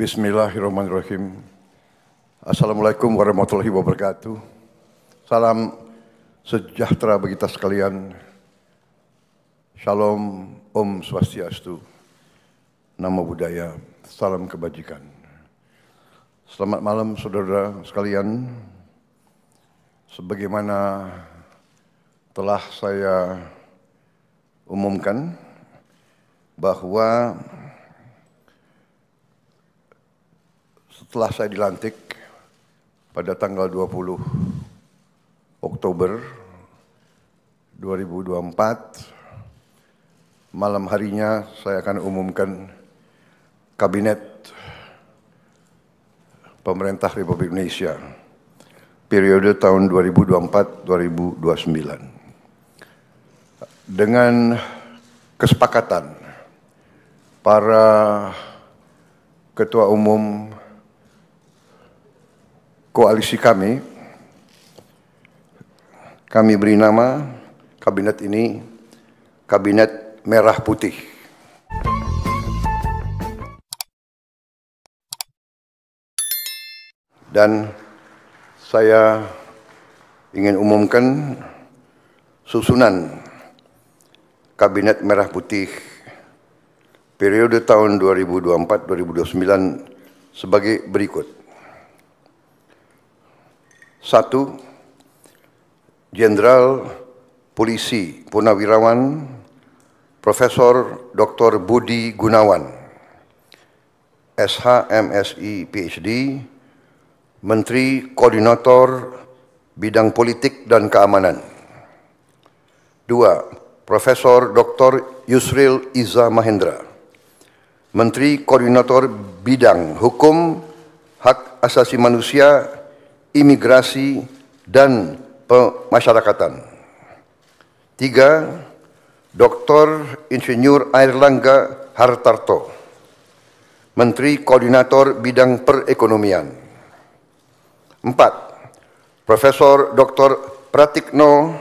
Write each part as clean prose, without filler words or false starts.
Bismillahirrahmanirrahim. Assalamualaikum warahmatullahi wabarakatuh. Salam sejahtera bagi kita sekalian. Shalom, Om Swastiastu, Namo Buddhaya, salam kebajikan. Selamat malam saudara sekalian. Sebagaimana telah saya umumkan bahwa setelah saya dilantik pada tanggal 20 Oktober 2024, malam harinya saya akan umumkan Kabinet Pemerintah Republik Indonesia periode tahun 2024-2029. Dengan kesepakatan para ketua umum koalisi kami beri nama kabinet ini Kabinet Merah Putih. Dan saya ingin umumkan susunan Kabinet Merah Putih periode tahun 2024-2029 sebagai berikut. 1. Jenderal Polisi Purnawirawan Profesor Dr. Budi Gunawan, SH, MSI, PhD, Menteri Koordinator Bidang Politik dan Keamanan. 2. Profesor Dr. Yusril Iza Mahendra, Menteri Koordinator Bidang Hukum, Hak Asasi Manusia, Imigrasi, dan Pemasyarakatan. 3. Dr. Insinyur Airlangga Hartarto, Menteri Koordinator Bidang Perekonomian. 4. Profesor Dr. Pratikno,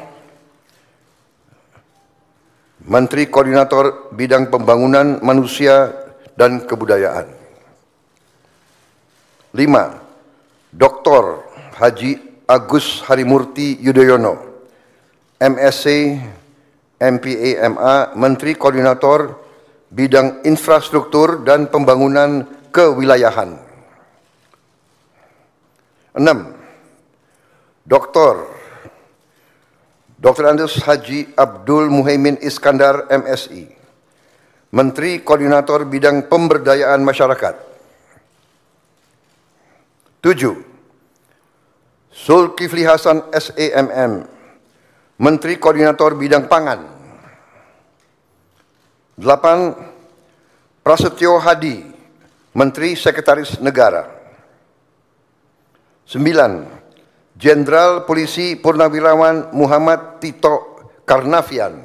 Menteri Koordinator Bidang Pembangunan Manusia dan Kebudayaan. 5. Dr. Haji Agus Harimurti Yudhoyono, MSc, MPA, MA, Menteri Koordinator Bidang Infrastruktur dan Pembangunan Kewilayahan. 6. Dr. Andes Haji Abdul Muhaimin Iskandar, MSI, Menteri Koordinator Bidang Pemberdayaan Masyarakat. 7. Zulkifli Hasan, SEMM, Menteri Koordinator Bidang Pangan. 8. Prasetyo Hadi, Menteri Sekretaris Negara. 9. Jenderal Polisi Purnawirawan Muhammad Tito Karnavian,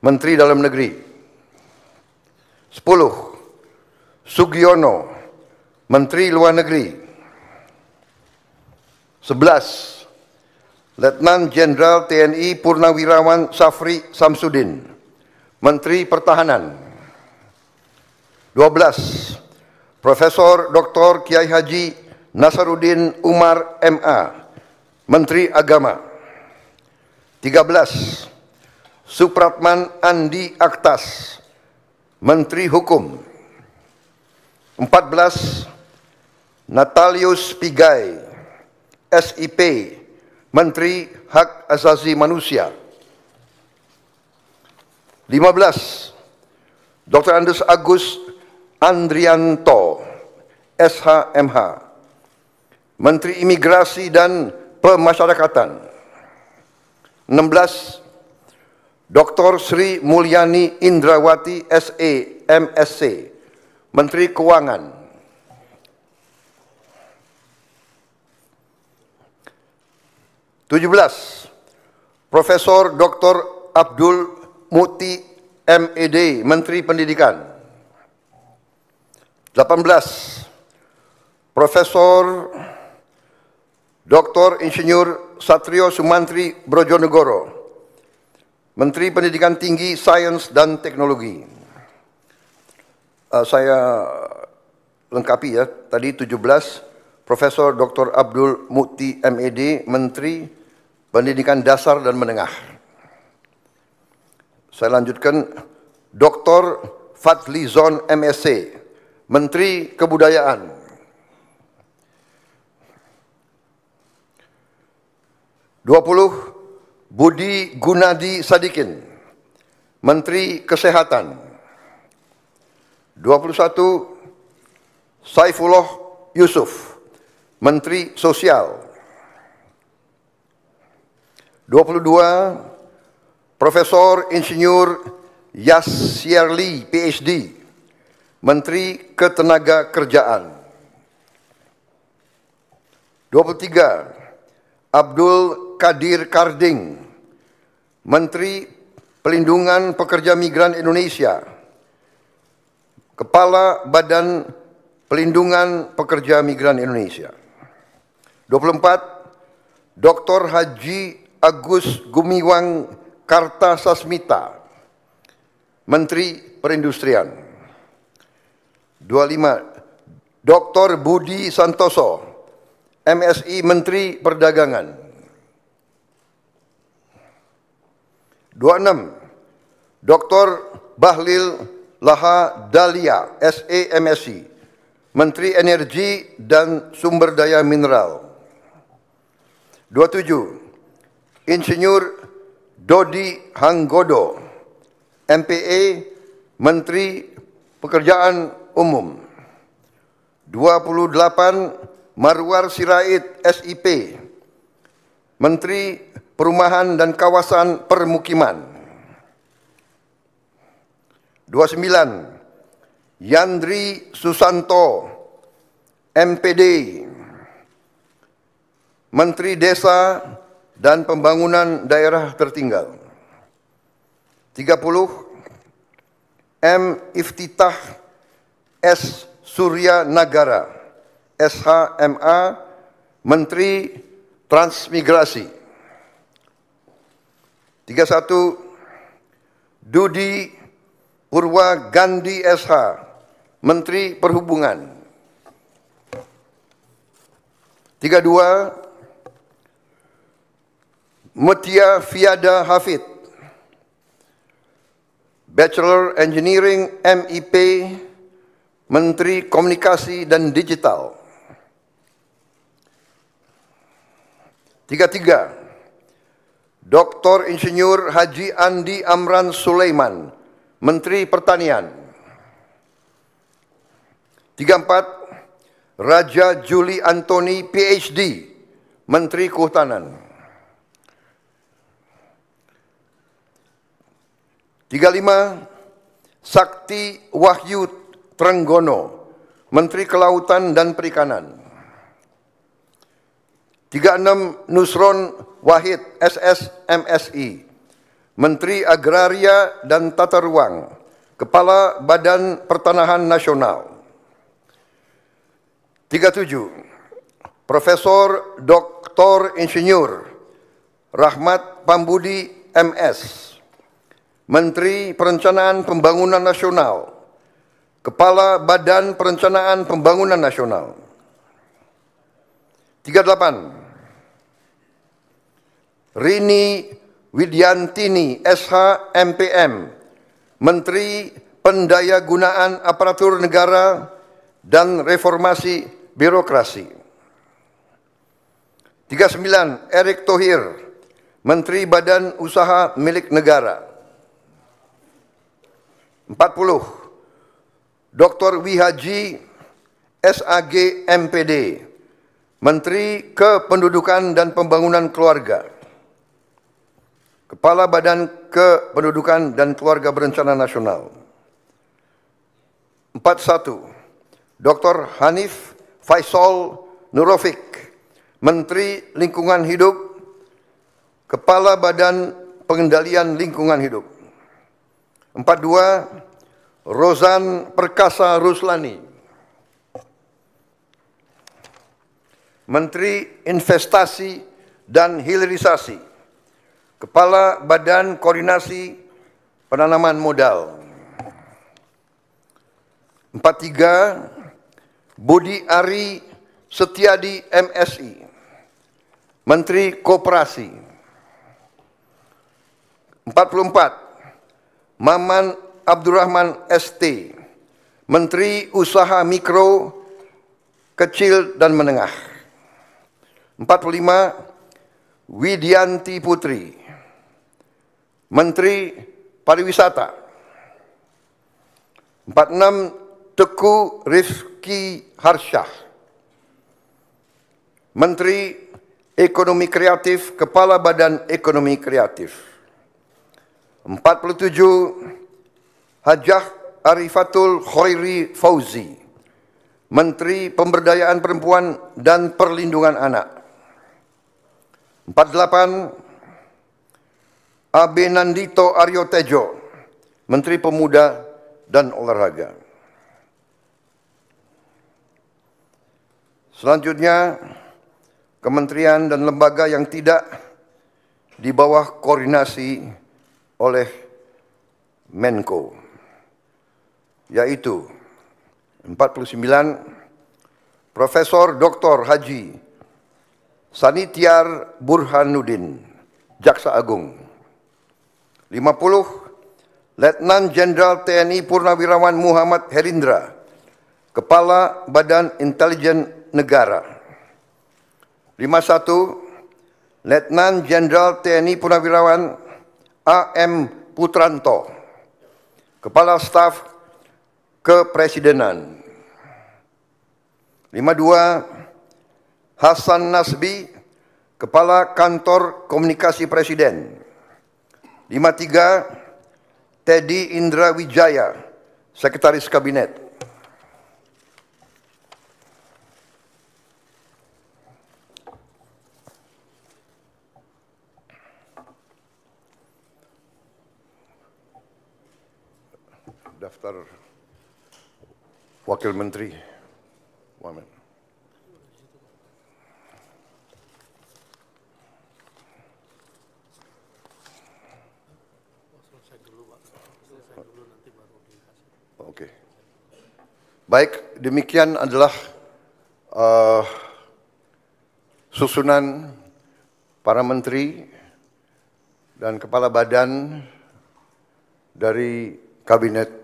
Menteri Dalam Negeri. 10. Sugiono, Menteri Luar Negeri. 11. Letnan Jenderal TNI Purnawirawan Safri Samsudin, Menteri Pertahanan. 12. Profesor Dr. Kiai Haji Nasaruddin Umar, MA, Menteri Agama. 13. Supratman Andi Aktas, Menteri Hukum. 14. Natalius Pigai, SIP, Menteri Hak Asasi Manusia. 15. Dr. Andes Agus Andrianto, SHMH, Menteri Imigrasi dan Pemasyarakatan. 16. Dr. Sri Mulyani Indrawati, SE, MSc, Menteri Keuangan. 17. Profesor Dr. Abdul Muti, MED, Menteri Pendidikan. 18. Profesor Dr. Insinyur Satrio Sumantri Brojonegoro, Menteri Pendidikan Tinggi, Sains dan Teknologi. Saya lengkapi ya. Tadi 17, Profesor Dr. Abdul Mukti MED, Menteri Pendidikan Dasar dan Menengah. Saya lanjutkan, Dr. Fadlizon MSc, Menteri Kebudayaan. 20, Budi Gunadi Sadikin, Menteri Kesehatan. 21, Saifullah Yusuf, Menteri Sosial. 22, Profesor Insinyur Yasyarli, PhD, Menteri Ketenagakerjaan. 23, Abdul Qadir Karding, Menteri Pelindungan Pekerja Migran Indonesia, Kepala Badan Pelindungan Pekerja Migran Indonesia. 24, Dr. Haji Agus Gumiwang Kartasasmita, Menteri Perindustrian. 25, Dr. Budi Santoso, MSI, Menteri Perdagangan. 26, Dr. Bahlil Laha Dalia, SE, MSI, Menteri Energi dan Sumber Daya Mineral. 27, Insinyur Dodi Hanggodo, MPA, Menteri Pekerjaan Umum. 28, Marwar Sirait, SIP, Menteri Perumahan dan Kawasan Permukiman. 29, Yandri Susanto, MPD, Menteri Desa dan Pembangunan Daerah Tertinggal. 30, M. Iftitah S. Surya Nagara, SHMA, Menteri Transmigrasi. 31, Dudi Purwa Gandhi SH, Menteri Perhubungan. 32, Mutia Fiada Hafid, Bachelor Engineering MIP, Menteri Komunikasi dan Digital. 33, Dr. Insinyur Haji Andi Amran Sulaiman, Menteri Pertanian. 34, Raja Juli Antoni, PhD, Menteri Kehutanan. 35, Sakti Wahyu Trenggono, Menteri Kelautan dan Perikanan. 36, Nusron Wahid, SS, MSI, Menteri Agraria dan Tata Ruang, Kepala Badan Pertanahan Nasional. 37, Profesor Dr. Insinyur Rahmat Pambudi, MS, Menteri Perencanaan Pembangunan Nasional, Kepala Badan Perencanaan Pembangunan Nasional. 38, Rini Widyantini, SH, MPM, Menteri Pendayagunaan Aparatur Negara dan Reformasi Birokrasi. 39, Erick Thohir, Menteri Badan Usaha Milik Negara. 40, Dr. Wihaji SAG, MPD, Menteri Kependudukan dan Pembangunan Keluarga, Kepala Badan Kependudukan dan Keluarga Berencana Nasional. 41, Dr. Hanif Faisal Nurofik, Menteri Lingkungan Hidup, Kepala Badan Pengendalian Lingkungan Hidup. 42, Rozan Perkasa Ruslani, Menteri Investasi dan Hilirisasi, Kepala Badan Koordinasi Penanaman Modal. 43, Budi Ari Setiadi MSI, Menteri Koperasi. 44, Maman Abdurrahman ST, Menteri Usaha Mikro, Kecil dan Menengah. 45, Widianti Putri, Menteri Pariwisata. 46, Teguh Rifki Harsyah, Menteri Ekonomi Kreatif, Kepala Badan Ekonomi Kreatif. 47, Hajah Arifatul Khairi Fauzi, Menteri Pemberdayaan Perempuan dan Perlindungan Anak. 48, Abe Nandito Aryo Tejo, Menteri Pemuda dan Olahraga. Selanjutnya, kementerian dan lembaga yang tidak di bawah koordinasi oleh Menko, yaitu 49, Profesor Dr. Haji Sanitiar Burhanuddin, Jaksa Agung. 50, Letnan Jenderal TNI Purnawirawan Muhammad Herindra, Kepala Badan Intelijen Negara. 51, Letnan Jenderal TNI Purnawirawan AM Putranto, Kepala Staf Kepresidenan. 52, Hasan Nasbi, Kepala Kantor Komunikasi Presiden. 53, Teddy Indra Wijaya, Sekretaris Kabinet. Daftar Wakil Menteri. Wamen. Oke. Baik, demikian adalah susunan para menteri dan kepala badan dari Kabinet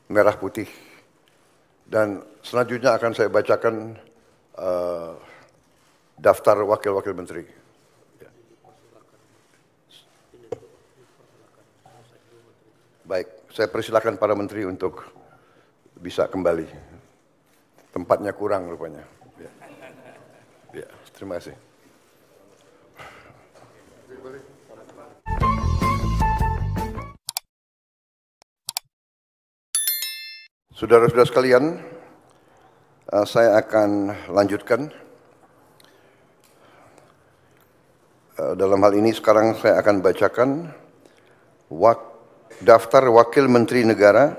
Merah Putih, dan selanjutnya akan saya bacakan daftar wakil-wakil menteri. Baik, saya persilakan para menteri untuk bisa kembali. Tempatnya kurang rupanya. Ya, terima kasih. Saudara-saudara sekalian, saya akan lanjutkan. Dalam hal ini sekarang saya akan bacakan daftar Wakil Menteri Negara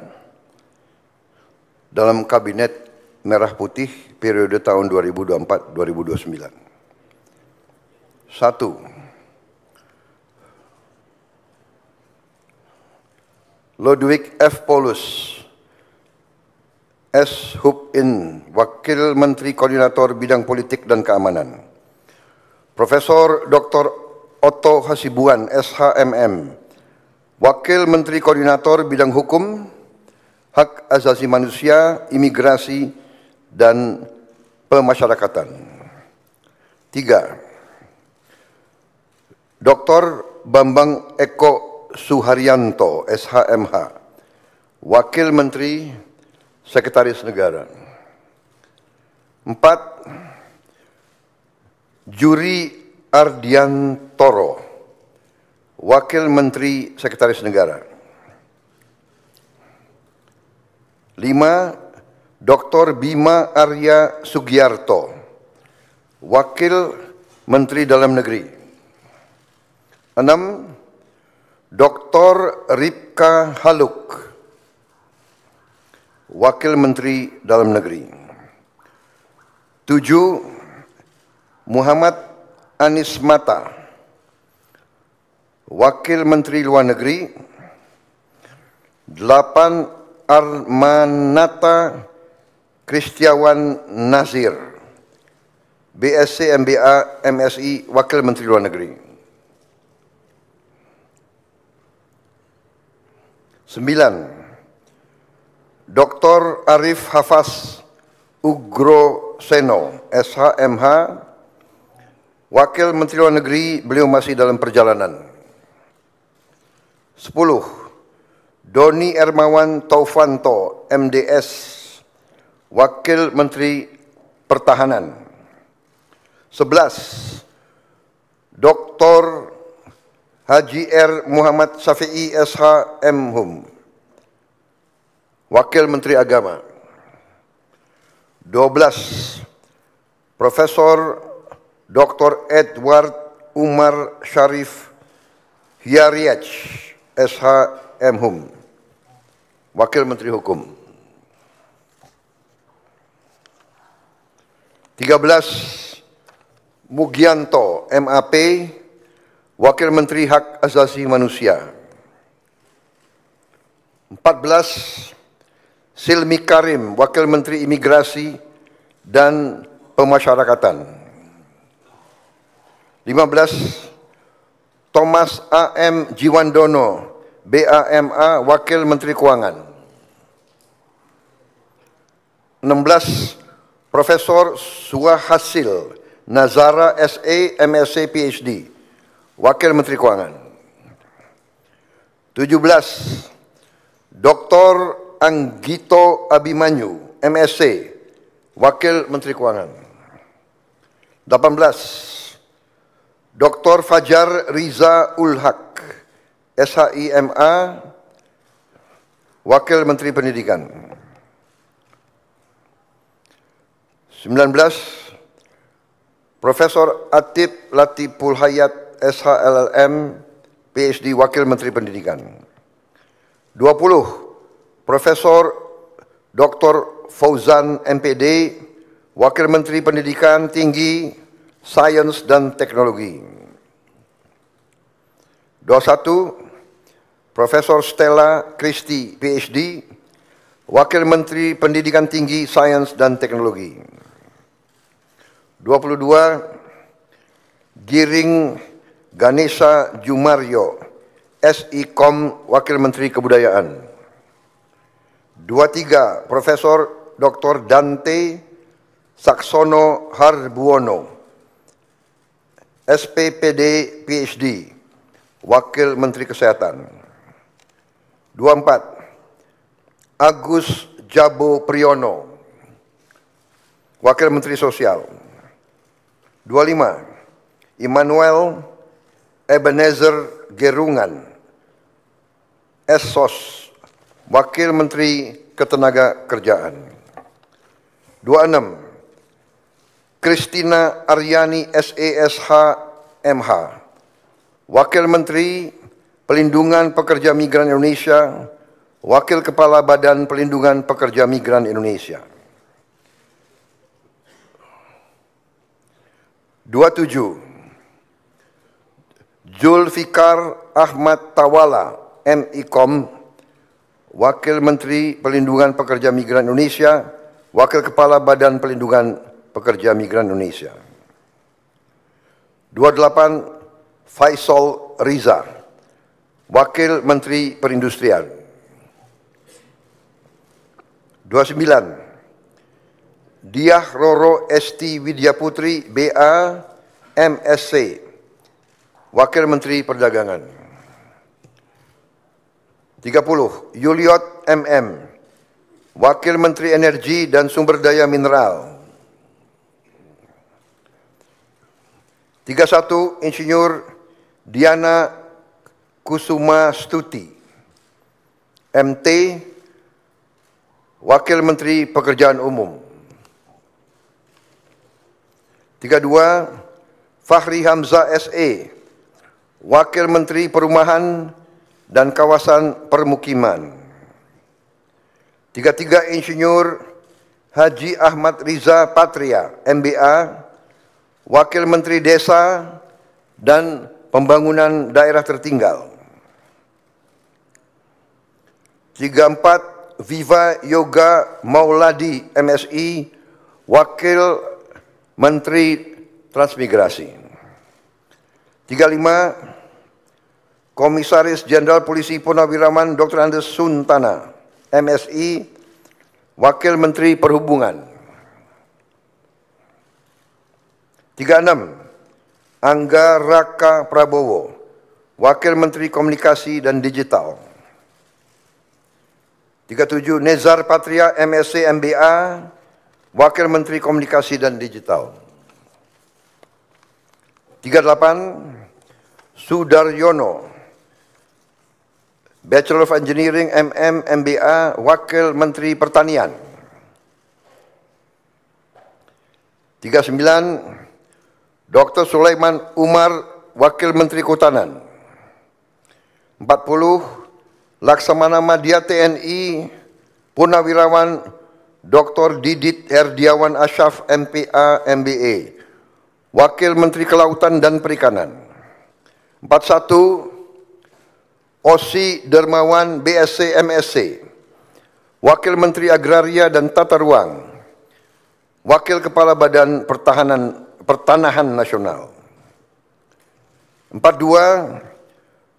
dalam Kabinet Merah Putih periode tahun 2024-2029. 1. Ludwig F. Paulus, S. Hub-In, Wakil Menteri Koordinator Bidang Politik dan Keamanan. Profesor Dr. Otto Hasibuan, SHMM, Wakil Menteri Koordinator Bidang Hukum, Hak Asasi Manusia, Imigrasi, dan Pemasyarakatan. 3. Dr. Bambang Eko Suharyanto, SHMH, Wakil Menteri Sekretaris Negara. 4. Juri Ardiantoro, Wakil Menteri Sekretaris Negara. 5. Dr. Bima Arya Sugiarto, Wakil Menteri Dalam Negeri. 6. Dr. Ripka Haluk, Wakil Menteri Dalam Negeri. 7. Muhammad Anies Mata, Wakil Menteri Luar Negeri. 8. Armanata Kristiawan Nazir, BSc MBA MSI, Wakil Menteri Luar Negeri. 9. Dr. Arif Hafaz Ugroseno, SHMH, Wakil Menteri Luar Negeri, beliau masih dalam perjalanan. 10. Doni Ermawan Taufanto, MDS, Wakil Menteri Pertahanan. 11. Dr. Haji R. Muhammad Syafi'i SH Mhum, Wakil Menteri Agama. 12. Profesor Dr. Edward Umar Syarif Hiyariach SH Mhum, Wakil Menteri Hukum. 13. Mugianto MAP, Wakil Menteri Hak Asasi Manusia. 14. Silmi Karim, Wakil Menteri Imigrasi dan Pemasyarakatan. 15. Thomas A.M. Jiwandono, BAMA, Wakil Menteri Keuangan. 16. Profesor Suhasil Nazara SE, MSc, PhD, Wakil Menteri Keuangan. 17. Dr. Anggito Abimanyu, MSc, Wakil Menteri Keuangan. 18. Dr. Fajar Riza Ulhaq, SHIMA, Wakil Menteri Pendidikan. 19. Profesor Atib Latiful Hayat, SHLLM, PhD, Wakil Menteri Pendidikan. 20. Profesor Dr. Fauzan MPD, Wakil Menteri Pendidikan Tinggi, Sains dan Teknologi. 21. Profesor Stella Christie, PhD, Wakil Menteri Pendidikan Tinggi, Sains dan Teknologi. 22. Giring Ganesha Jumaryo, SIKOM, Wakil Menteri Kebudayaan. 23. Profesor Dr. Dante Saksono Harbuono, SPPD, PhD, Wakil Menteri Kesehatan. 24. Agus Jabo Priyono, Wakil Menteri Sosial. 25. Immanuel Ebenezer Gerungan, SSOS, Wakil Menteri Ketenagakerjaan. 26. Christina Aryani SESH MH, Wakil Menteri Pelindungan Pekerja Migran Indonesia, Wakil Kepala Badan Pelindungan Pekerja Migran Indonesia. 27. Zulfikar Ahmad Tawala, MIKOM, Wakil Menteri Pelindungan Pekerja Migran Indonesia, Wakil Kepala Badan Pelindungan Pekerja Migran Indonesia. 28. Faisal Riza, Wakil Menteri Perindustrian. 29. Diah Roro Esti Widyaputri, BA, MSc, Wakil Menteri Perdagangan. 30. Yuliot MM, Wakil Menteri Energi dan Sumber Daya Mineral. 31. Insinyur Diana Kusuma Stuti, MT, Wakil Menteri Pekerjaan Umum. 32. Fahri Hamzah SE, Wakil Menteri Perumahan dan Kawasan Permukiman. 33. Insinyur Haji Ahmad Riza Patria, MBA, Wakil Menteri Desa dan Pembangunan Daerah Tertinggal. 34. Viva Yoga Mauladi, MSI, Wakil Menteri Transmigrasi. 35, Komisaris Jenderal Polisi Purnawirawan Dr. Andes Suntana, MSI, Wakil Menteri Perhubungan. 36, Angga Raka Prabowo, Wakil Menteri Komunikasi dan Digital. 37, Nezar Patria, MSc MBA, Wakil Menteri Komunikasi dan Digital. 38, Sudaryono, Bachelor of Engineering, MM, MBA, Wakil Menteri Pertanian. 39, Dr. Sulaiman Umar, Wakil Menteri Kehutanan. 40, Laksamana Madya TNI, Purnawirawan Dr. Didit Herdiawan Asyaf, MPA, MBA, Wakil Menteri Kelautan dan Perikanan. 41, Osi Dermawan, BSc, MSc, Wakil Menteri Agraria dan Tata Ruang, Wakil Kepala Badan Pertanahan Nasional. 42,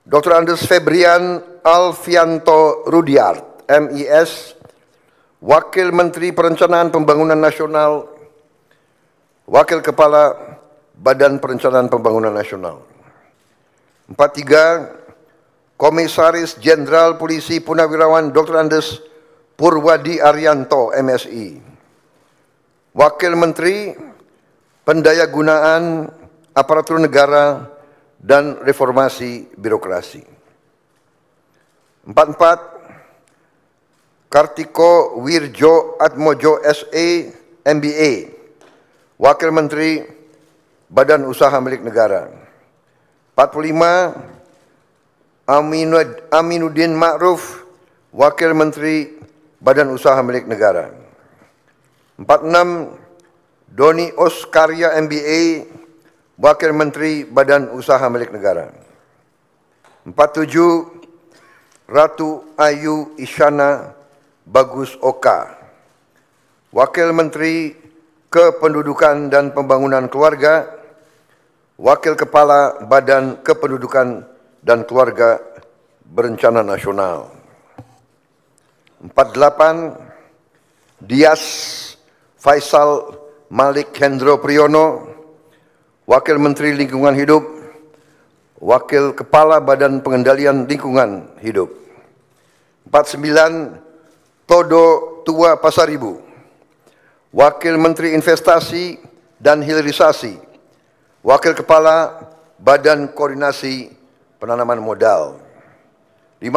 Dr. Andes Febrian Alfianto Rudiart, MIS, Wakil Menteri Perencanaan Pembangunan Nasional, Wakil Kepala Badan Perencanaan Pembangunan Nasional. 43, Komisaris Jenderal Polisi Purnawirawan Dr. Andes Purwadi Arianto, MSI, Wakil Menteri Pendayagunaan Aparatur Negara dan Reformasi Birokrasi. 44, Kartiko Wirjo Atmojo, SE, MBA, Wakil Menteri Badan Usaha Milik Negara. 45, Aminuddin Ma'ruf, Wakil Menteri Badan Usaha Milik Negara. 46, Doni Oskarya, MBA, Wakil Menteri Badan Usaha Milik Negara. 47, Ratu Ayu Isyana Bagus Oka, Wakil Menteri Kependudukan dan Pembangunan Keluarga, Wakil Kepala Badan Kependudukan dan Keluarga Berencana Nasional. 48, Dias Faisal Malik Hendro Priyono, Wakil Menteri Lingkungan Hidup, Wakil Kepala Badan Pengendalian Lingkungan Hidup. 49, Todo Tua Pasaribu, Wakil Menteri Investasi dan Hilirisasi, Wakil Kepala Badan Koordinasi Penanaman Modal. 50,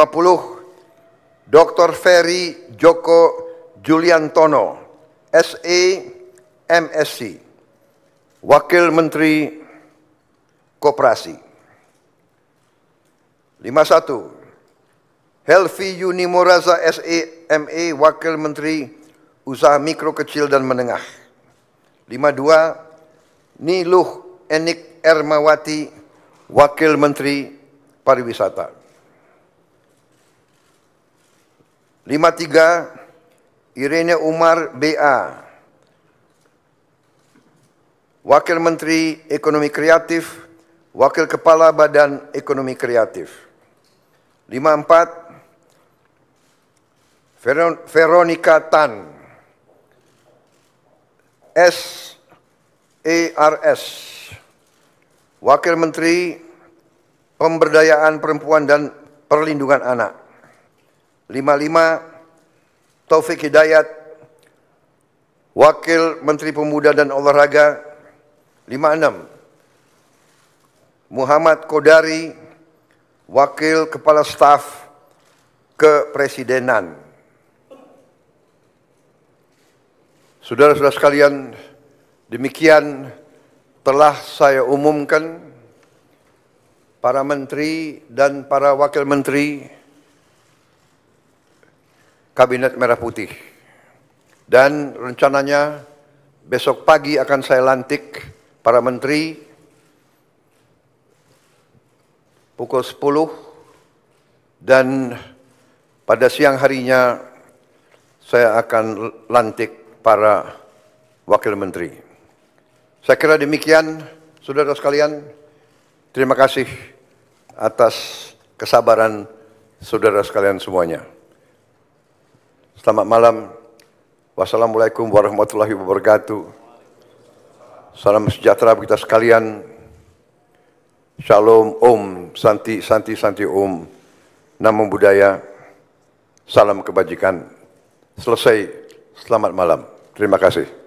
Dr. Ferry Joko Juliantono, SE, MSc, Wakil Menteri Koperasi. 51, Helvi Yuni Moraza, SE, ME, Wakil Menteri Usaha Mikro, Kecil dan Menengah. 52, Niluh Enik Ermawati, Wakil Menteri Pariwisata. 53, Irene Umar, BA, Wakil Menteri Ekonomi Kreatif, Wakil Kepala Badan Ekonomi Kreatif. 54, Veronica Tan, SERS, Wakil Menteri Pemberdayaan Perempuan dan Perlindungan Anak. 55, Taufik Hidayat, Wakil Menteri Pemuda dan Olahraga. 56, Muhammad Kodari, Wakil Kepala Staf Kepresidenan. Saudara-saudara sekalian, demikian telah saya umumkan para menteri dan para wakil menteri Kabinet Merah Putih. Dan rencananya besok pagi akan saya lantik para menteri pukul 10 dan pada siang harinya saya akan lantik para wakil menteri. Saya kira demikian, saudara sekalian. Terima kasih atas kesabaran saudara sekalian semuanya. Selamat malam. Wassalamualaikum warahmatullahi wabarakatuh. Salam sejahtera bagi kita sekalian. Shalom, Om, Santi, Santi, Santi, Om. Namo Buddhaya. Salam kebajikan. Selesai. Selamat malam. Terima kasih.